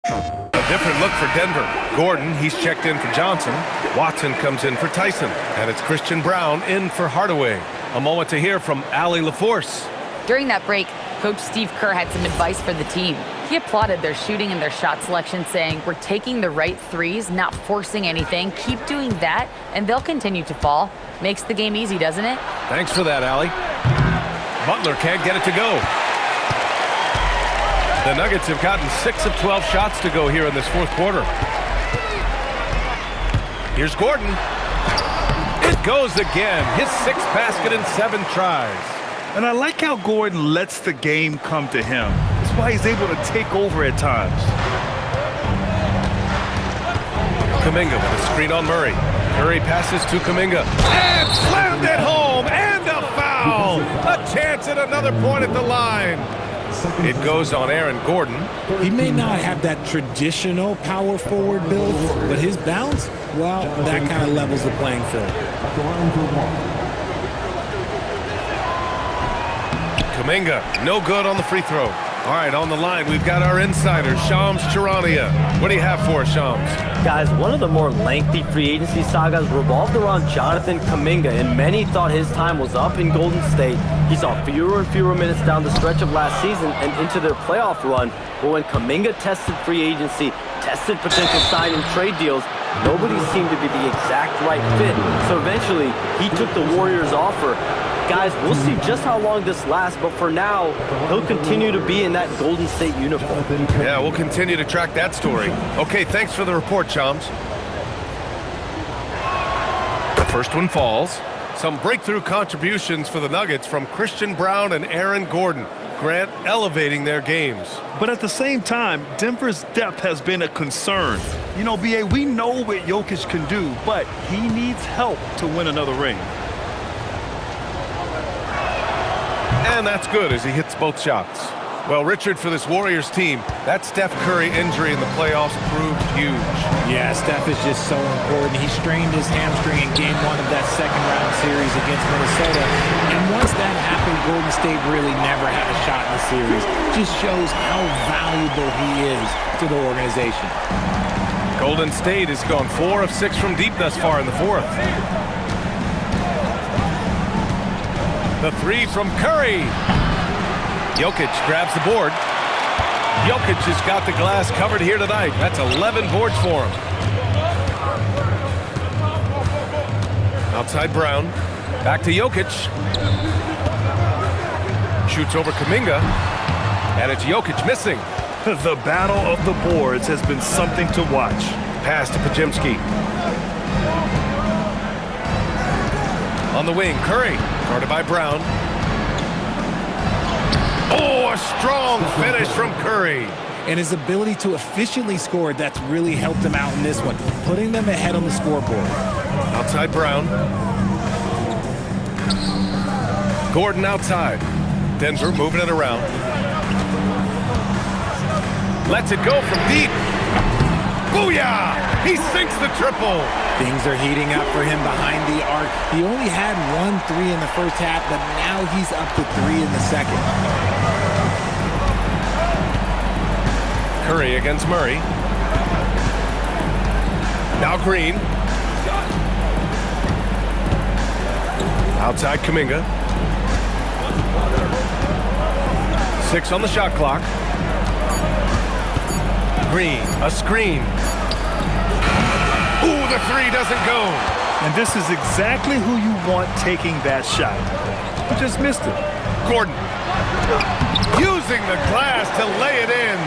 A different look for Denver. Gordon, he's checked in for Johnson. Watson comes in for Tyson. And it's Christian Brown in for Hardaway. A moment to hear from Allie LaForce. During that break, Coach Steve Kerr had some advice for the team. He applauded their shooting and their shot selection, saying, "We're taking the right threes, not forcing anything. Keep doing that, and they'll continue to fall." Makes the game easy, doesn't it? Thanks for that, Allie. Butler can't get it to go. The Nuggets have gotten 6 of 12 shots to go here in this fourth quarter. Here's Gordon. It goes again. His 6th basket in 7 tries. And I like how Gordon lets the game come to him. That's why he's able to take over at times. Kuminga with a screen on Murray. Curry passes to Kuminga. And slammed it home. And a foul. A chance at another point at the line. It goes on Aaron Gordon. He may not have that traditional power forward build, but his bounce, well, that kind of levels the playing field. Kuminga, no good on the free throw. All right, on the line, we've got our insider, Shams Charania. What do you have for us, Shams? Guys, one of the more lengthy free agency sagas revolved around Jonathan Kuminga, and many thought his time was up in Golden State. He saw fewer and fewer minutes down the stretch of last season and into their playoff run. But when Kuminga tested free agency, tested potential sign and trade deals, nobody seemed to be the exact right fit. So eventually, he took the Warriors' offer. Guys, we'll see just how long this lasts, but for now, he'll continue to be in that Golden State uniform. Yeah, we'll continue to track that story. Okay, thanks for the report, Shams. The first one falls. Some breakthrough contributions for the Nuggets from Christian Brown and Aaron Gordon. Grant elevating their games. But at the same time, Denver's depth has been a concern. You know, B.A., we know what Jokic can do, but he needs help to win another ring. And that's good as he hits both shots. Well, Richard, for this Warriors team, that Steph Curry injury in the playoffs proved huge. Yeah, Steph is just so important. He strained his hamstring in Game 1 of that second-round series against Minnesota. And once that happened, Golden State really never had a shot in the series. Just shows how valuable he is to the organization. Golden State has gone 4 of 6 from deep thus far in the fourth. The 3 from Curry. Jokic grabs the board. Jokic has got the glass covered here tonight. That's 11 boards for him. Outside Brown. Back to Jokic. Shoots over Kuminga. And it's Jokic missing. The battle of the boards has been something to watch. Pass to Pajimski. On the wing, Curry. Guarded by Brown. Oh, a strong finish from Curry. And his ability to efficiently score, that's really helped him out in this one, putting them ahead on the scoreboard. Outside Brown. Gordon outside. Denver moving it around. Lets it go from deep. Booyah! He sinks the triple. Things are heating up for him behind the arc. He only had 1 3 in the first half, but now he's up to 3 in the second. Curry against Murray. Now Green. Outside Kuminga. 6 on the shot clock. Green, a screen. Ooh, the 3 doesn't go. And this is exactly who you want taking that shot. You just missed it. Gordon. Using the glass to lay it in.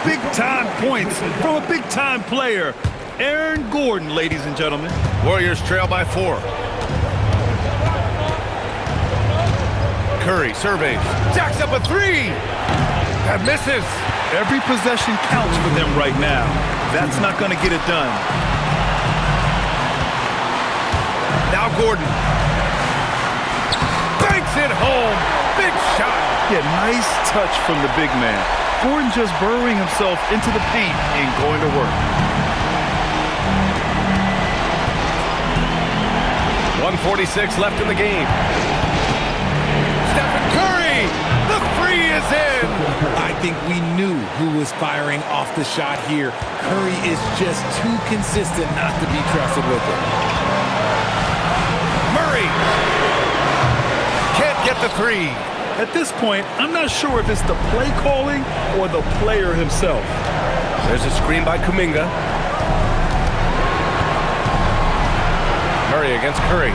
Big-time points from a big-time player. Aaron Gordon, ladies and gentlemen. Warriors trail by 4. Curry surveys. Jacks up a 3. That misses. Every possession counts for them right now. That's not going to get it done. Now Gordon. Banks it home. Big shot. Yeah, nice touch from the big man. Gordon just burrowing himself into the paint and going to work. 1:46 left in the game. Stephen Curry, the 3 three is in. I think we knew who was firing off the shot here. Curry is just too consistent not to be trusted with it. Murray can't get the three. At this point, I'm not sure if it's the play calling or the player himself. There's a screen by Kuminga. Murray against Curry.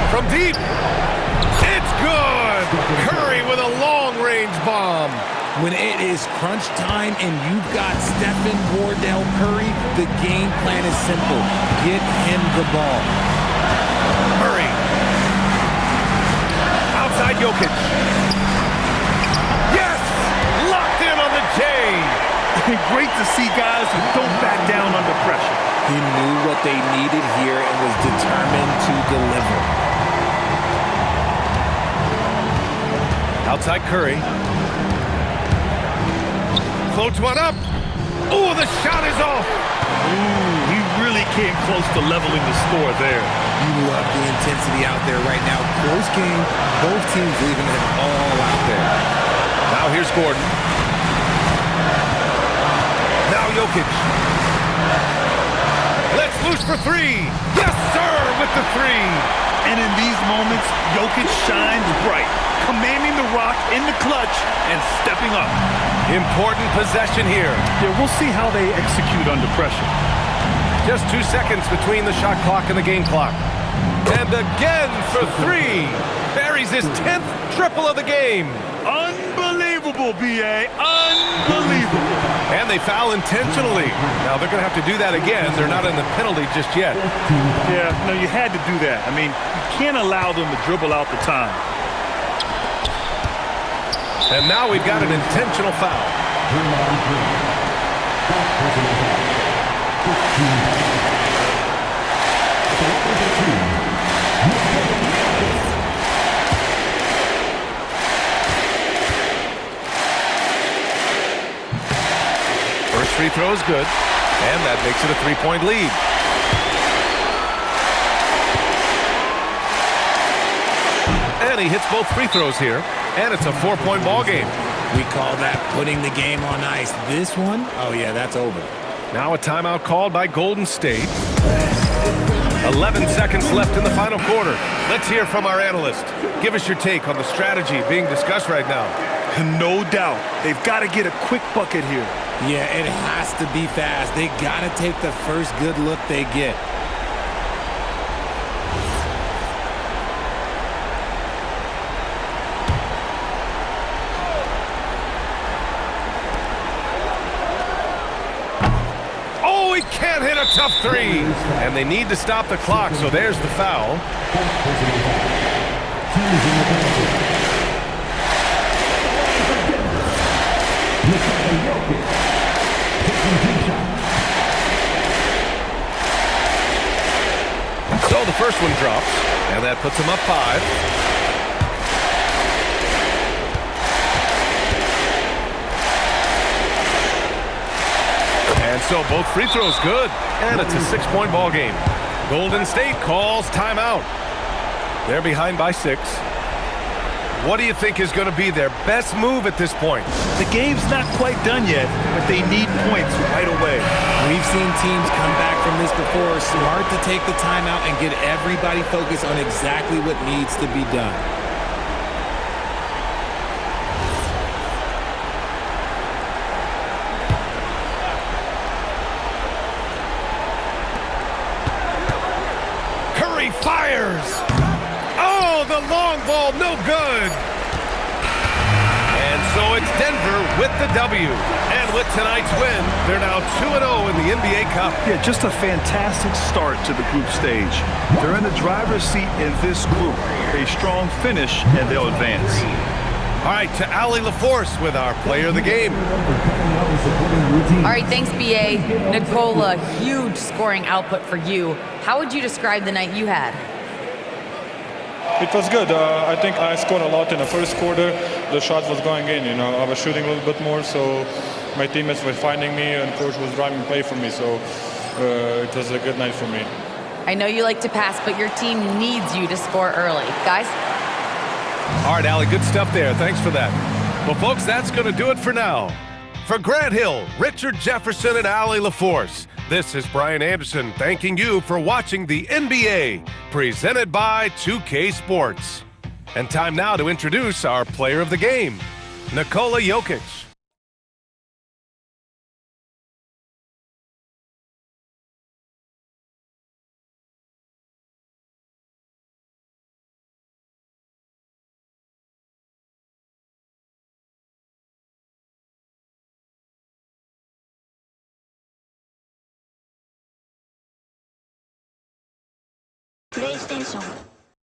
From deep, it's good! Curry with a long-range bomb. When it is crunch time and you've got Stephen Wardell Curry, the game plan is simple. Get him the ball. Murray. Outside Jokic. Yes! Locked in on the J. Great to see guys who don't back down under pressure. He knew what they needed here and was determined to deliver. Outside Curry. Floats one up. Oh, the shot is off. Ooh, he really came close to leveling the score there. You love the intensity out there right now. Close game, both teams leaving it all out there. Now here's Gordon. Now Jokic. Let's loose for three. Yes, sir, with the three. And in these moments, Jokic shines bright, commanding the rock in the clutch and stepping up. Important possession here. Yeah, we'll see how they execute under pressure. Just 2 seconds between the shot clock and the game clock. And again for three. Buries his 10th triple of the game. Unbelievable, B.A. Unbelievable. And they foul intentionally. Now they're going to have to do that again. They're not in the penalty just yet. Yeah, no, you had to do that. I mean, you can't allow them to dribble out the time. And now we've got an intentional foul. First free throw is good, and that makes it a three-point lead. And he hits both free throws here, and it's a 4-point ball game. We call that putting the game on ice. This one, oh yeah, that's over. Now a timeout called by Golden State. 11 seconds left in the final quarter. Let's hear from our analyst. Give us your take on the strategy being discussed right now. No doubt. They've got to get a quick bucket here. Yeah, it has to be fast. They got to take the first good look they get. Oh, he can't hit a tough three. And they need to stop the clock, so there's the foul. So the first one drops, and that puts him up 5. And so both free throws good, and it's a 6-point ball game. Golden State calls timeout. They're behind by 6. What do you think is going to be their best move at this point? The game's not quite done yet, but they need points right away. We've seen teams come back from this before. Smart to take the timeout and get everybody focused on exactly what needs to be done. Curry fires! Oh, the long ball, no good! And so it's Denver with the W. And with tonight's win, they're now 2-0 in the NBA Cup. Yeah, just a fantastic start to the group stage. They're in the driver's seat in this group. A strong finish, and they'll advance. All right, to Allie LaForce with our player of the game. All right, thanks, B.A. Nicola, huge scoring output for you. How would you describe the night you had? It was good. I think I scored a lot in the first quarter. The shot was going in, you know. I was shooting a little bit more, so my teammates were finding me, and coach was driving play for me, so it was a good night for me. I know you like to pass, but your team needs you to score early. Guys? All right, Allie, good stuff there. Thanks for that. Well, folks, that's going to do it for now. For Grant Hill, Richard Jefferson, and Allie LaForce, this is Brian Anderson thanking you for watching the NBA, presented by 2K Sports. And time now to introduce our player of the game, Nikola Jokic. PlayStation